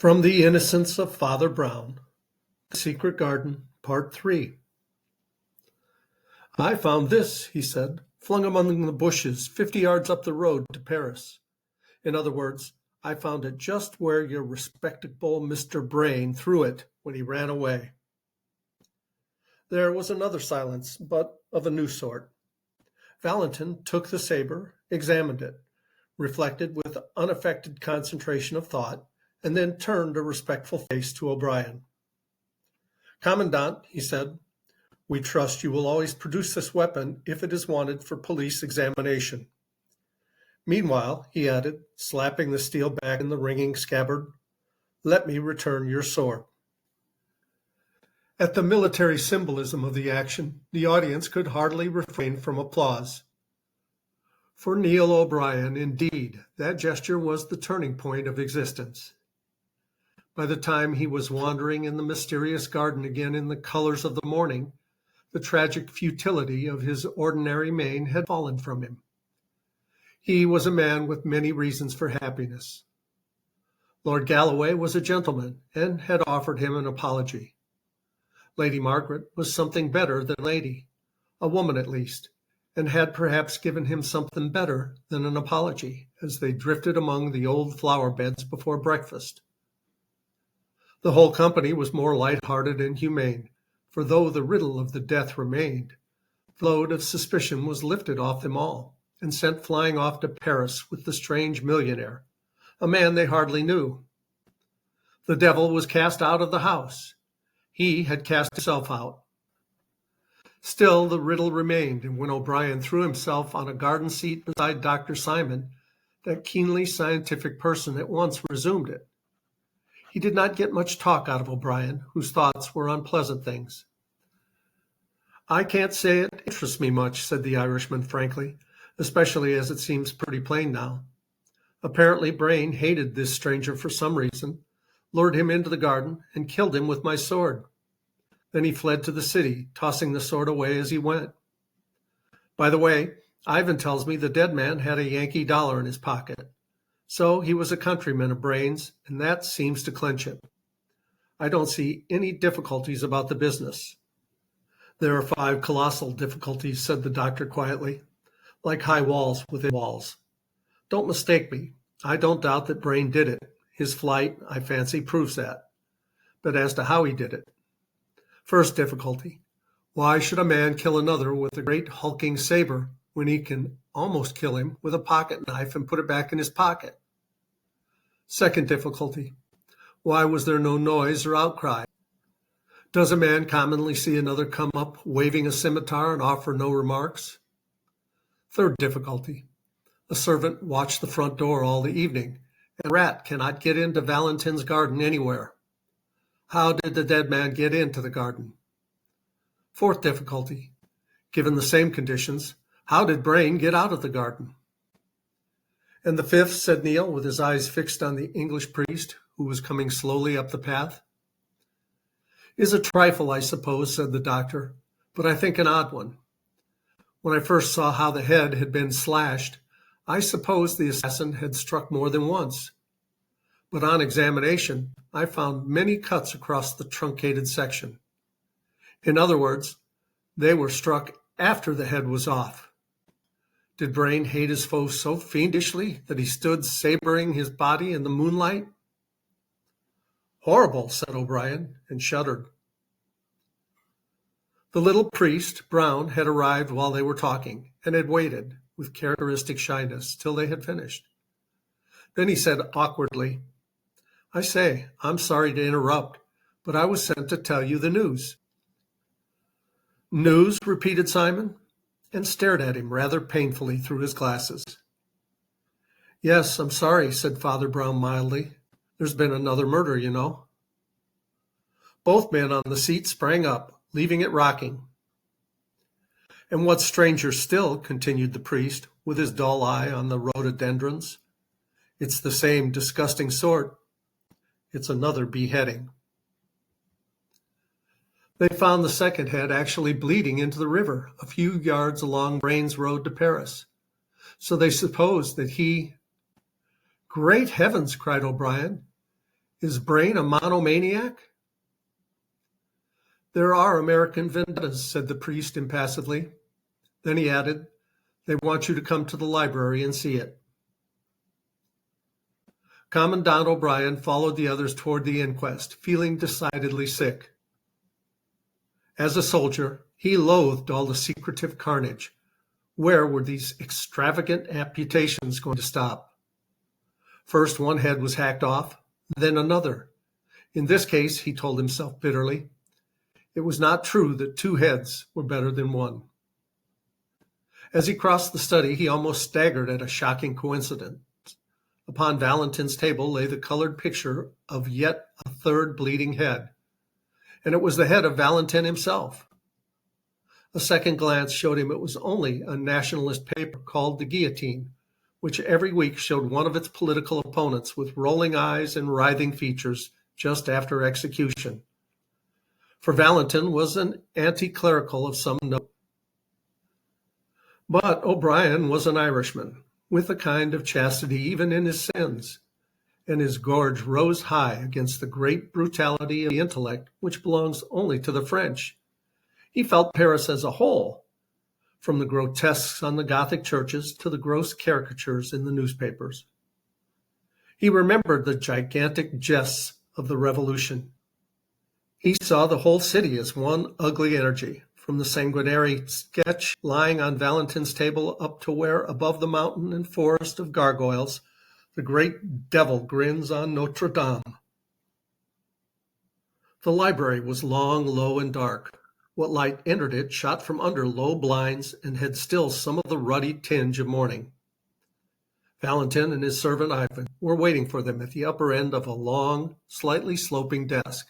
From the Innocence of Father Brown, Secret Garden, Part 3. "I found this," he said, "flung among the bushes 50 yards up the road to Paris. In other words, I found it just where your respectable Mr. Brain threw it when he ran away." There was another silence, but of a new sort. Valentin took the saber, examined it, reflected with unaffected concentration of thought, and then turned a respectful face to O'Brien. "Commandant," he said, "we trust you will always produce this weapon if it is wanted for police examination. Meanwhile," he added, slapping the steel back in the ringing scabbard, "let me return your sword." At the military symbolism of the action, the audience could hardly refrain from applause. For Neil O'Brien, indeed, that gesture was the turning point of existence. By the time he was wandering in the mysterious garden again in the colors of the morning, the tragic futility of his ordinary mien had fallen from him. He was a man with many reasons for happiness. Lord Galloway was a gentleman and had offered him an apology. Lady Margaret was something better than lady, a woman at least, and had perhaps given him something better than an apology as they drifted among the old flower beds before breakfast. The whole company was more light-hearted and humane, for though the riddle of the death remained, the load of suspicion was lifted off them all and sent flying off to Paris with the strange millionaire, a man they hardly knew. The devil was cast out of the house. He had cast himself out. Still the riddle remained, and when O'Brien threw himself on a garden seat beside Dr. Simon, that keenly scientific person at once resumed it. He did not get much talk out of O'Brien, whose thoughts were on pleasant things. "I can't say it interests me much," said the Irishman frankly, "especially as it seems pretty plain now. Apparently Brain hated this stranger for some reason, lured him into the garden, and killed him with my sword. Then he fled to the city, tossing the sword away as he went. By the way, Ivan tells me the dead man had a Yankee dollar in his pocket. So he was a countryman of Brain's, and that seems to clinch it. I don't see any difficulties about the business." "There are 5 colossal difficulties," said the doctor quietly, "like high walls within walls. Don't mistake me. I don't doubt that Brain did it. His flight, I fancy, proves that. But as to how he did it. First difficulty, why should a man kill another with a great hulking saber when he can almost kill him with a pocket knife and put it back in his pocket? Second difficulty, why was there no noise or outcry? Does a man commonly see another come up waving a scimitar and offer no remarks? Third difficulty, a servant watched the front door all the evening, and a rat cannot get into Valentin's garden anywhere. How did the dead man get into the garden? Fourth difficulty, given the same conditions, how did Brain get out of the garden? "And the fifth," said Neil, with his eyes fixed on the English priest, who was coming slowly up the path. "Is a trifle, I suppose," said the doctor, "but I think an odd one. When I first saw how the head had been slashed, I supposed the assassin had struck more than once. But on examination, I found many cuts across the truncated section. In other words, they were struck after the head was off. Did Brain hate his foe so fiendishly that he stood sabering his body in the moonlight?" "Horrible," said O'Brien, and shuddered. The little priest, Brown, had arrived while they were talking, and had waited, with characteristic shyness, till they had finished. Then he said awkwardly, "I say, I'm sorry to interrupt, but I was sent to tell you the news." "News?" repeated Simon, and stared at him rather painfully through his glasses. "Yes, I'm sorry," said Father Brown mildly. "There's been another murder, you know." Both men on the seat sprang up, leaving it rocking. "And what's stranger still," continued the priest, with his dull eye on the rhododendrons, "it's the same disgusting sort. It's another beheading." They found the second head actually bleeding into the river, a few yards along Brain's road to Paris. So they supposed that he— "Great heavens!" cried O'Brien. Is Brain a monomaniac? There are American vendettas, said the priest impassively. Then he added, they want you to come to the library and see it. Commandant O'Brien followed the others toward the inquest, feeling decidedly sick. As a soldier, he loathed all the secretive carnage. Where were these extravagant amputations going to stop? First one head was hacked off, then another. In this case, he told himself bitterly, it was not true that two heads were better than one. As he crossed the study, he almost staggered at a shocking coincidence. Upon Valentin's table lay the colored picture of yet a third bleeding head, and it was the head of Valentin himself. A second glance showed him it was only a nationalist paper called The Guillotine, which every week showed one of its political opponents with rolling eyes and writhing features just after execution. For Valentin was an anti-clerical of some note. But O'Brien was an Irishman, with a kind of chastity even in his sins, and his gorge rose high against the great brutality of the intellect which belongs only to the French. He felt Paris as a whole, from the grotesques on the Gothic churches to the gross caricatures in the newspapers. He remembered the gigantic jests of the Revolution. He saw the whole city as one ugly energy, from the sanguinary sketch lying on Valentin's table up to where, above the mountain and forest of gargoyles, the great devil grins on Notre Dame. The library was long, low, and dark. What light entered it shot from under low blinds and had still some of the ruddy tinge of morning. Valentin and his servant Ivan were waiting for them at the upper end of a long, slightly sloping desk,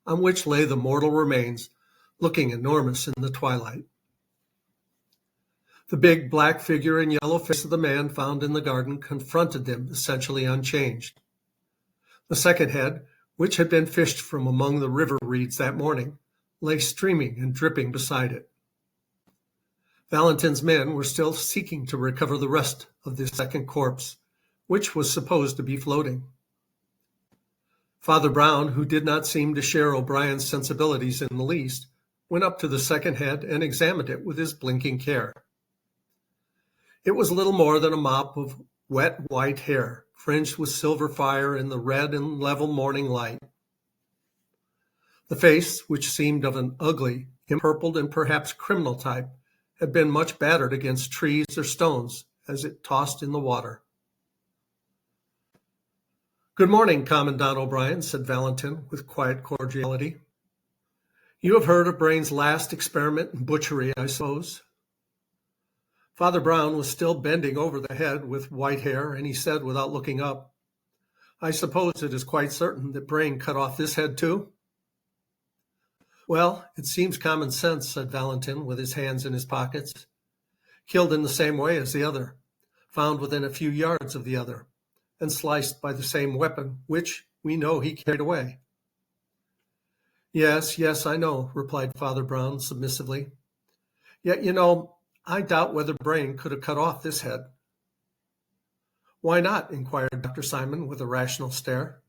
on which lay the mortal remains, looking enormous in the twilight. The big black figure and yellow face of the man found in the garden confronted them essentially unchanged. The second head, which had been fished from among the river reeds that morning, lay streaming and dripping beside it. Valentin's men were still seeking to recover the rest of the second corpse, which was supposed to be floating. Father Brown, who did not seem to share O'Brien's sensibilities in the least, went up to the second head and examined it with his blinking care. It was little more than a mop of wet white hair, fringed with silver fire in the red and level morning light. The face, which seemed of an ugly, empurpled, and perhaps criminal type, had been much battered against trees or stones as it tossed in the water. "Good morning, Commandant O'Brien," said Valentin with quiet cordiality. "You have heard of Brain's last experiment in butchery, I suppose?" Father Brown was still bending over the head with white hair, and he said without looking up, "I suppose it is quite certain that Brain cut off this head too?" "Well, it seems common sense," said Valentin with his hands in his pockets. "Killed in the same way as the other, found within a few yards of the other, and sliced by the same weapon, which we know he carried away." Yes, I know," replied Father Brown submissively. "Yet, I doubt whether Brain could have cut off this head." "Why not?" inquired Dr. Simon with a rational stare.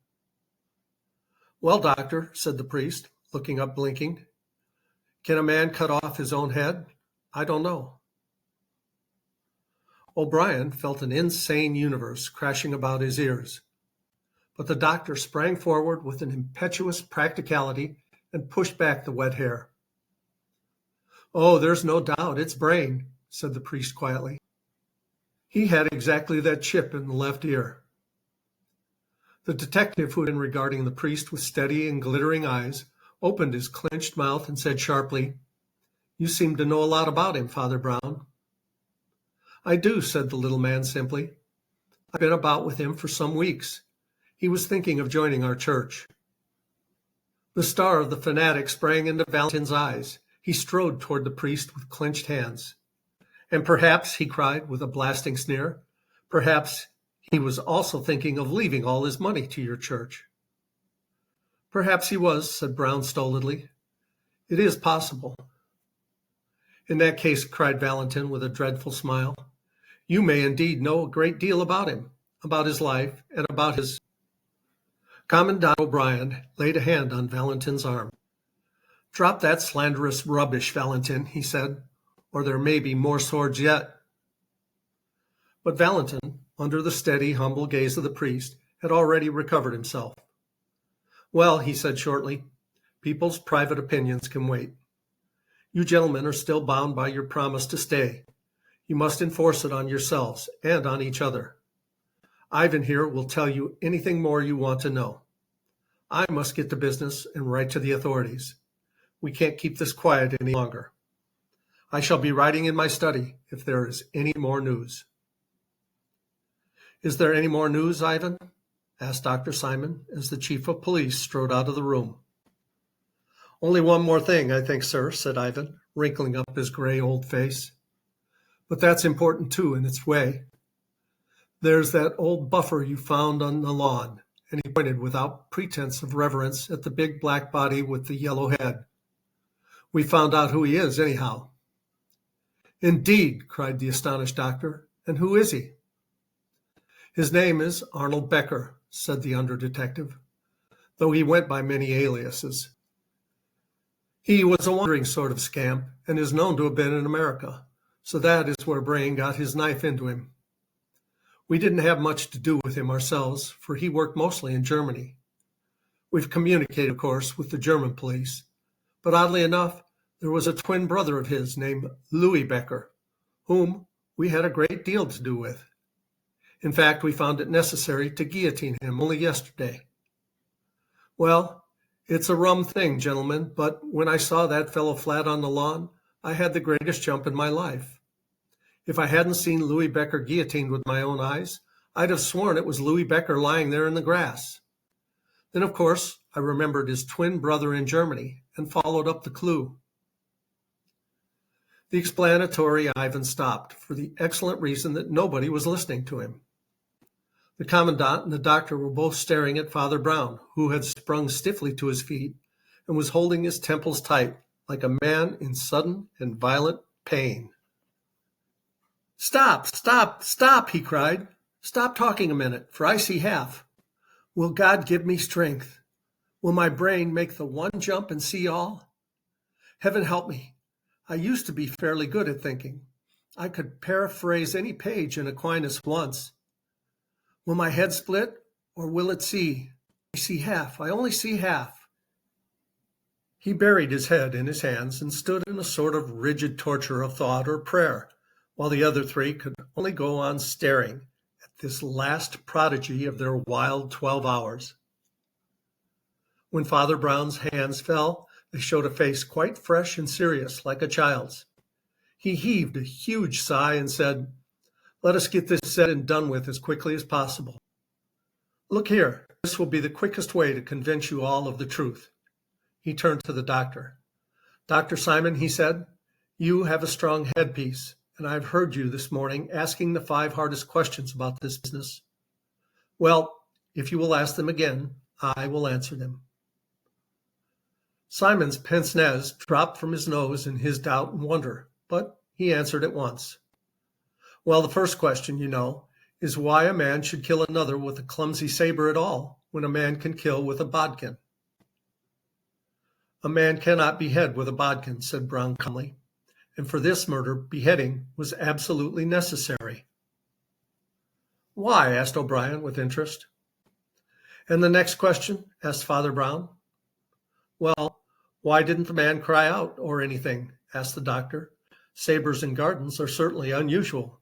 "Well, doctor," said the priest, looking up blinking, "can a man cut off his own head? I don't know." O'Brien felt an insane universe crashing about his ears, but the doctor sprang forward with an impetuous practicality and pushed back the wet hair. "Oh, there's no doubt it's Brain," said the priest quietly. "He had exactly that chip in the left ear." The detective, who had been regarding the priest with steady and glittering eyes, opened his clenched mouth and said sharply, "You seem to know a lot about him, Father Brown." "I do," said the little man simply. "I've been about with him for some weeks. He was thinking of joining our church." The star of the fanatic sprang into Valentin's eyes. He strode toward the priest with clenched hands. "And perhaps," he cried with a blasting sneer, "perhaps he was also thinking of leaving all his money to your church." "Perhaps he was," said Brown stolidly. "It is possible." "In that case," cried Valentin with a dreadful smile, "you may indeed know a great deal about him, about his life, and about his—" Commandant O'Brien laid a hand on Valentin's arm. "Drop that slanderous rubbish, Valentin," he said, "or there may be more swords yet." But Valentin, under the steady, humble gaze of the priest, had already recovered himself. "Well," he said shortly, "people's private opinions can wait. You gentlemen are still bound by your promise to stay. You must enforce it on yourselves and on each other. Ivan here will tell you anything more you want to know. I must get to business and write to the authorities. We can't keep this quiet any longer. I shall be writing in my study if there is any more news." "Is there any more news, Ivan?" asked Dr. Simon as the chief of police strode out of the room. "Only one more thing, I think, sir," said Ivan, wrinkling up his gray old face. "But that's important too in its way. There's that old buffer you found on the lawn," and he pointed without pretense of reverence at the big black body with the yellow head. "We found out who he is, anyhow." "Indeed!" cried the astonished doctor. "And who is he?" "His name is Arnold Becker," said the under-detective, "though he went by many aliases. He was a wandering sort of scamp and is known to have been in America, so that is where Brain got his knife into him. We didn't have much to do with him ourselves, for he worked mostly in Germany. We've communicated, of course, with the German police, but oddly enough, there was a twin brother of his named Louis Becker, whom we had a great deal to do with. In fact, we found it necessary to guillotine him only yesterday. Well, it's a rum thing, gentlemen, but when I saw that fellow flat on the lawn, I had the greatest jump in my life. If I hadn't seen Louis Becker guillotined with my own eyes, I'd have sworn it was Louis Becker lying there in the grass. Then, of course, I remembered his twin brother in Germany and followed up the clue." The explanatory Ivan stopped for the excellent reason that nobody was listening to him. The commandant and the doctor were both staring at Father Brown, who had sprung stiffly to his feet and was holding his temples tight, like a man in sudden and violent pain. "Stop, stop, stop," he cried. "Stop talking a minute, for I see half. Will God give me strength? Will my brain make the one jump and see all? Heaven help me. I used to be fairly good at thinking. I could paraphrase any page in Aquinas once. Will my head split, or will it see? I see half. I only see half." He buried his head in his hands and stood in a sort of rigid torture of thought or prayer, while the other three could only go on staring at this last prodigy of their wild 12 hours. When Father Brown's hands fell, they showed a face quite fresh and serious, like a child's. He heaved a huge sigh and said, "Let us get this said and done with as quickly as possible. Look here, this will be the quickest way to convince you all of the truth." He turned to the doctor. "Dr. Simon," he said, "you have a strong headpiece, and I've heard you this morning asking the 5 hardest questions about this business. Well, if you will ask them again, I will answer them." Simon's pince-nez dropped from his nose in his doubt and wonder, but he answered at once. "Well, the first question, you know, is why a man should kill another with a clumsy saber at all, when a man can kill with a bodkin." "A man cannot behead with a bodkin," said Brown calmly, "and for this murder, beheading was absolutely necessary." "Why?" asked O'Brien with interest. "And the next question?" asked Father Brown. "Well, why didn't the man cry out or anything?" asked the doctor. "Sabers in gardens are certainly unusual."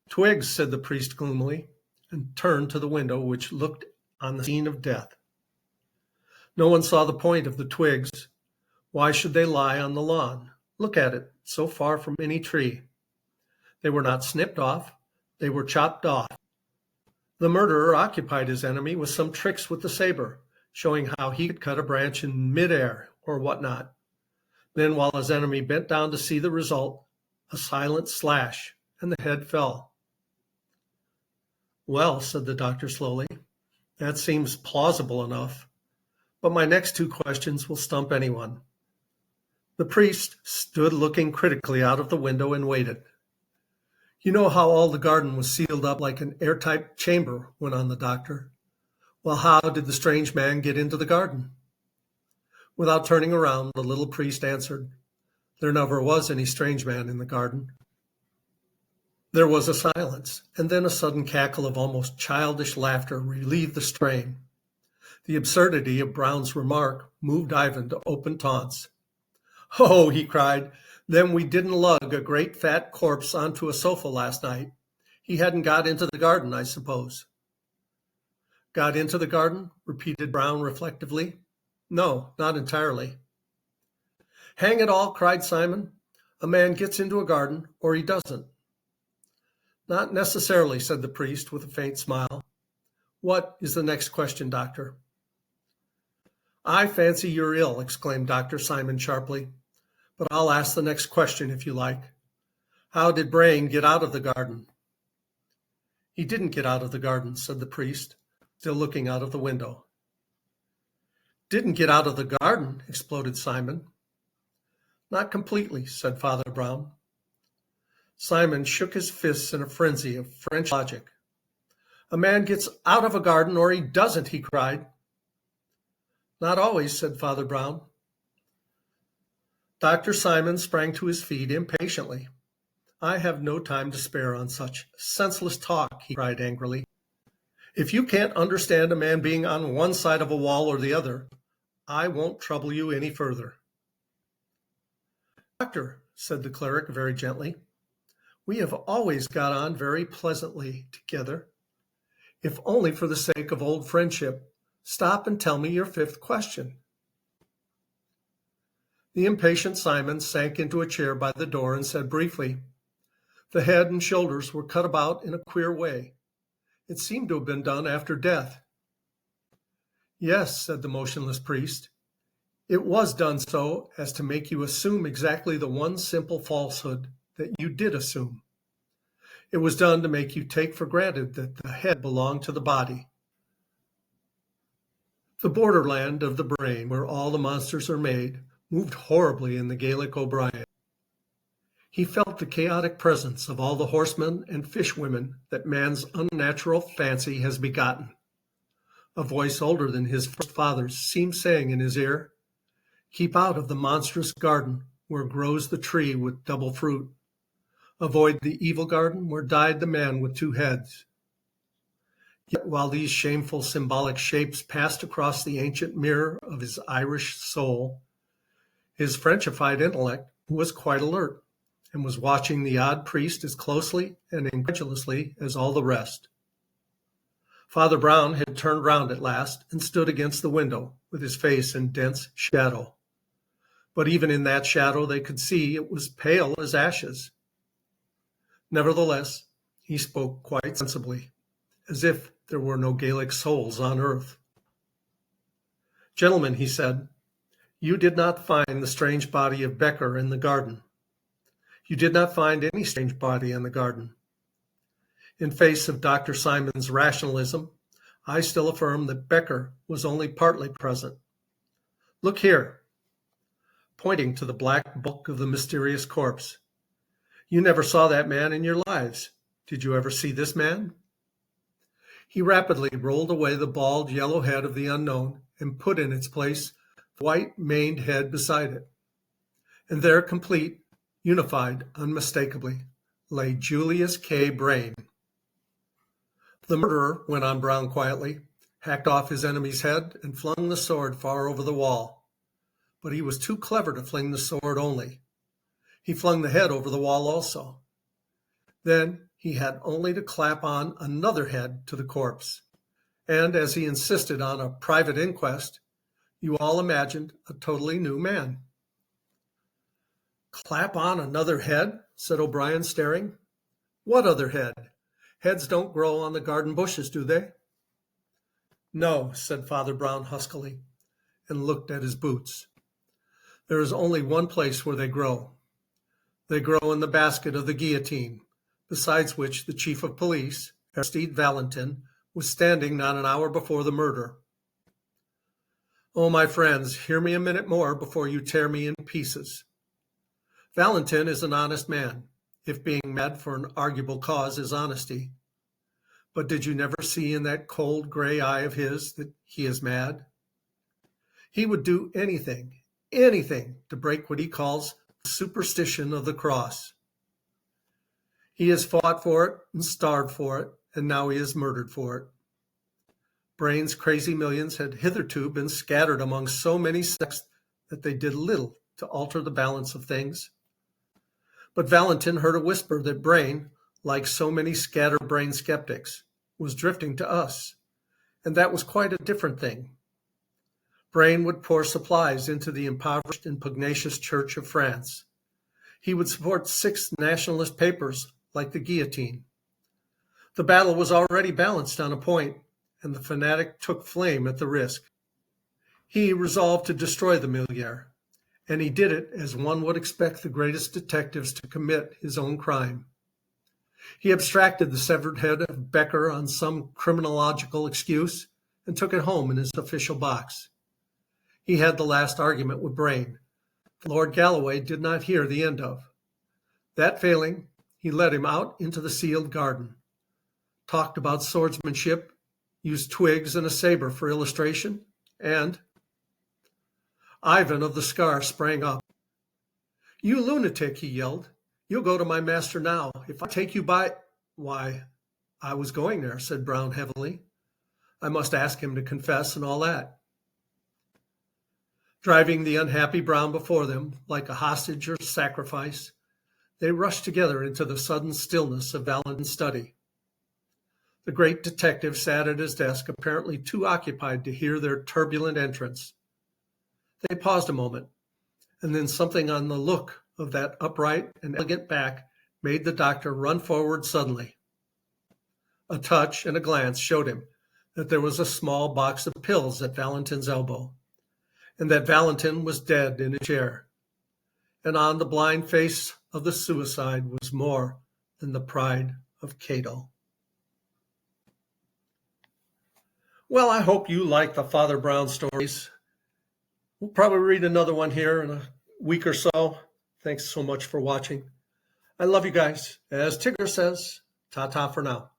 "Twigs," said the priest gloomily, and turned to the window which looked on the scene of death. No one saw the point of the twigs. Why should they lie on the lawn? Look at it, so far from any tree. They were not snipped off, they were chopped off. The murderer occupied his enemy with some tricks with the saber, showing how he could cut a branch in mid-air or whatnot. Then, while his enemy bent down to see the result, a silent slash, and the head fell. "Well," said the doctor slowly, "that seems plausible enough. But my next 2 questions will stump anyone." The priest stood looking critically out of the window and waited. "You know how all the garden was sealed up like an airtight chamber," went on the doctor. Well, how did the strange man get into the garden? Without turning around, the little priest answered, "There never was any strange man in the garden." There was a silence, and then a sudden cackle of almost childish laughter relieved the strain. The absurdity of Brown's remark moved Ivan to open taunts. "Oh," he cried, "then we didn't lug a great fat corpse onto a sofa last night. He hadn't got into the garden, I suppose." "Got into the garden?" repeated Brown reflectively. "No, not entirely." "Hang it all," cried Simon. "A man gets into a garden, or he doesn't." "Not necessarily," said the priest with a faint smile. "What is the next question, doctor?" "I fancy you're ill," exclaimed Dr. Simon sharply. "But I'll ask the next question if you like. How did Brain get out of the garden?" "He didn't get out of the garden," said the priest, still looking out of the window. "Didn't get out of the garden?" exploded Simon. "Not completely," said Father Brown. Simon shook his fists in a frenzy of French logic. "A man gets out of a garden or he doesn't," he cried. "Not always," said Father Brown. Dr. Simon sprang to his feet impatiently. "I have no time to spare on such senseless talk," he cried angrily. "If you can't understand a man being on one side of a wall or the other, I won't trouble you any further." "Doctor," said the cleric very gently, "we have always got on very pleasantly together. If only for the sake of old friendship, stop and tell me your fifth question." The impatient Simon sank into a chair by the door and said briefly, "The head and shoulders were cut about in a queer way. It seemed to have been done after death." "Yes," said the motionless priest, "it was done so as to make you assume exactly the one simple falsehood that you did assume. It was done to make you take for granted that the head belonged to the body. The borderland of the brain, where all the monsters are made, moved horribly in the Gaelic O'Brien. He felt the chaotic presence of all the horsemen and fishwomen that man's unnatural fancy has begotten. A voice older than his first father's seemed saying in his ear, 'Keep out of the monstrous garden where grows the tree with double fruit. Avoid the evil garden where died the man with two heads.' Yet while these shameful symbolic shapes passed across the ancient mirror of his Irish soul, his Frenchified intellect was quite alert and was watching the odd priest as closely and incredulously as all the rest. Father Brown had turned round at last and stood against the window with his face in dense shadow. But even in that shadow they could see it was pale as ashes. Nevertheless, he spoke quite sensibly, as if there were no Gaelic souls on earth. "Gentlemen," he said, "you did not find the strange body of Becker in the garden. You did not find any strange body in the garden. In face of Dr. Simon's rationalism, I still affirm that Becker was only partly present. Look here," pointing to the black bulk of the mysterious corpse. "You never saw that man in your lives. Did you ever see this man?" He rapidly rolled away the bald yellow head of the unknown and put in its place the white maned head beside it. And there, complete, unified, unmistakably, lay Julius K. Brain. "The murderer," went on Brown quietly, "hacked off his enemy's head and flung the sword far over the wall. But he was too clever to fling the sword only. He flung the head over the wall also. Then he had only to clap on another head to the corpse. And as he insisted on a private inquest, you all imagined a totally new man." "Clap on another head?" said O'Brien, staring. "What other head? Heads don't grow on the garden bushes, do they?" "No," said Father Brown huskily, and looked at his boots. "There is only one place where they grow. They grow in the basket of the guillotine, beside which the chief of police, Aristide Valentin, was standing not an hour before the murder. Oh, my friends, hear me a minute more before you tear me in pieces. Valentin is an honest man, if being mad for an arguable cause is honesty. But did you never see in that cold gray eye of his that he is mad? He would do anything, anything to break what he calls the superstition of the cross. He has fought for it and starved for it, and now he is murdered for it. Brain's crazy millions had hitherto been scattered among so many sects that they did little to alter the balance of things. But Valentin heard a whisper that Brain, like so many scatterbrained skeptics, was drifting to us, and that was quite a different thing. Brain would pour supplies into the impoverished and pugnacious Church of France. He would support 6 nationalist papers like the Guillotine. The battle was already balanced on a point, and the fanatic took flame at the risk. He resolved to destroy the Milliere, and he did it as one would expect the greatest detectives to commit his own crime. He abstracted the severed head of Becker on some criminological excuse and took it home in his official box. He had the last argument with Brain, that Lord Galloway did not hear the end of. That failing, he led him out into the sealed garden, talked about swordsmanship, used twigs and a saber for illustration, and Ivan of the Scar sprang up. "You lunatic," he yelled. "You'll go to my master now. If I take you by—" "Why, I was going there," said Brown heavily. "I must ask him to confess and all that." Driving the unhappy Brown before them, like a hostage or sacrifice, they rushed together into the sudden stillness of Valentin's study. The great detective sat at his desk, apparently too occupied to hear their turbulent entrance. They paused a moment, and then something on the look of that upright and elegant back made the doctor run forward suddenly. A touch and a glance showed him that there was a small box of pills at Valentin's elbow, and that Valentin was dead in his chair. And on the blind face of the suicide was more than the pride of Cato. Well, I hope you like the Father Brown stories. We'll probably read another one here in a week or so. Thanks so much for watching. I love you guys. As Tigger says, ta-ta for now.